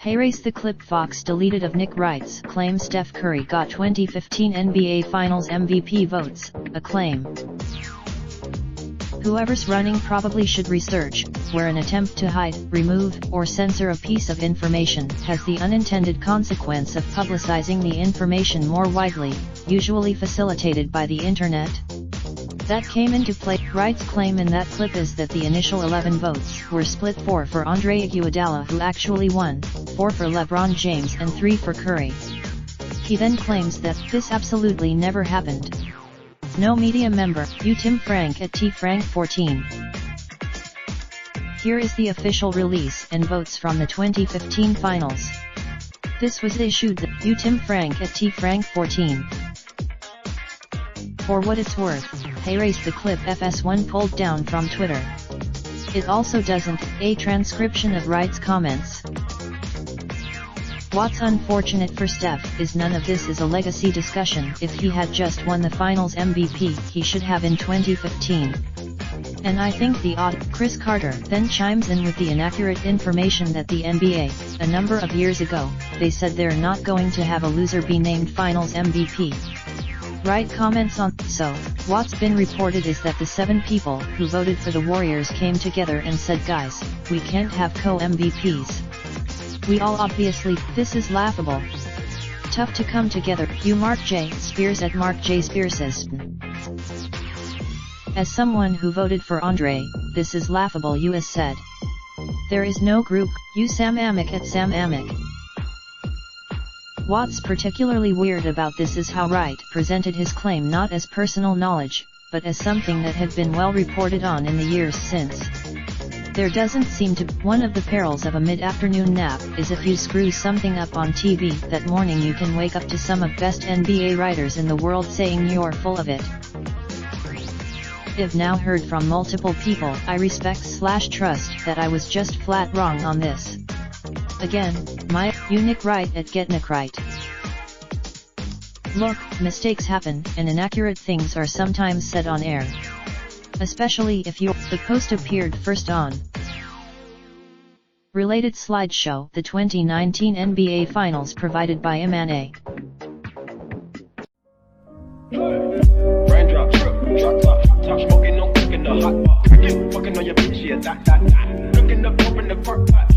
Erase the clip Fox deleted of Nick Wrights claims Steph Curry got 2015 NBA Finals MVP votes, a claim whoever's running probably should research, where an attempt to hide, remove, or censor a piece of information has the unintended consequence of publicizing the information more widely, usually facilitated by the internet. That came into play. Wright's claim in that clip is that the initial 11 votes were split 4 for Andre Iguodala, who actually won, 4 for LeBron James and 3 for Curry. He then claims that this absolutely never happened. No media member, Tim Frank at tfrank14. Here is the official release and votes from the 2015 finals. This was issued to Tim Frank at tfrank14. For what it's worth, erase the clip FS1 pulled down from Twitter. It also doesn't, a transcription of Wright's comments. What's unfortunate for Steph is none of this is a legacy discussion. If he had just won the Finals MVP, he should have in 2015. And I think the odd Chris Carter then chimes in with the inaccurate information that the NBA, a number of years ago, they said they're not going to have a loser be named Finals MVP. Wright comments on, so, what's been reported is that the 7 people who voted for the Warriors came together and said, guys, we can't have co-MVPs. We all obviously, this is laughable. Tough to come together. You Mark J. Spears at Mark J. Spears says. As someone who voted for Andre, this is laughable. US said. There is no group. You Sam Amick at Sam Amick. What's particularly weird about this is how Wright presented his claim not as personal knowledge, but as something that had been well reported on in the years since. There doesn't seem to. One of the perils of a mid-afternoon nap is if you screw something up on TV that morning you can wake up to some of best NBA writers in the world saying you're full of it. I've now heard from multiple people I respect/trust that I was just flat wrong on this. Again, Nick Wright at GetNickWright. Look, mistakes happen, and inaccurate things are sometimes said on air. Especially if the post appeared first on. Related slideshow, the 2019 NBA Finals provided by M&A. Raindrop, drop top smoking, no cooking the hot pot. Fucking on your bitch, yeah, that. Looking up, open the park pot.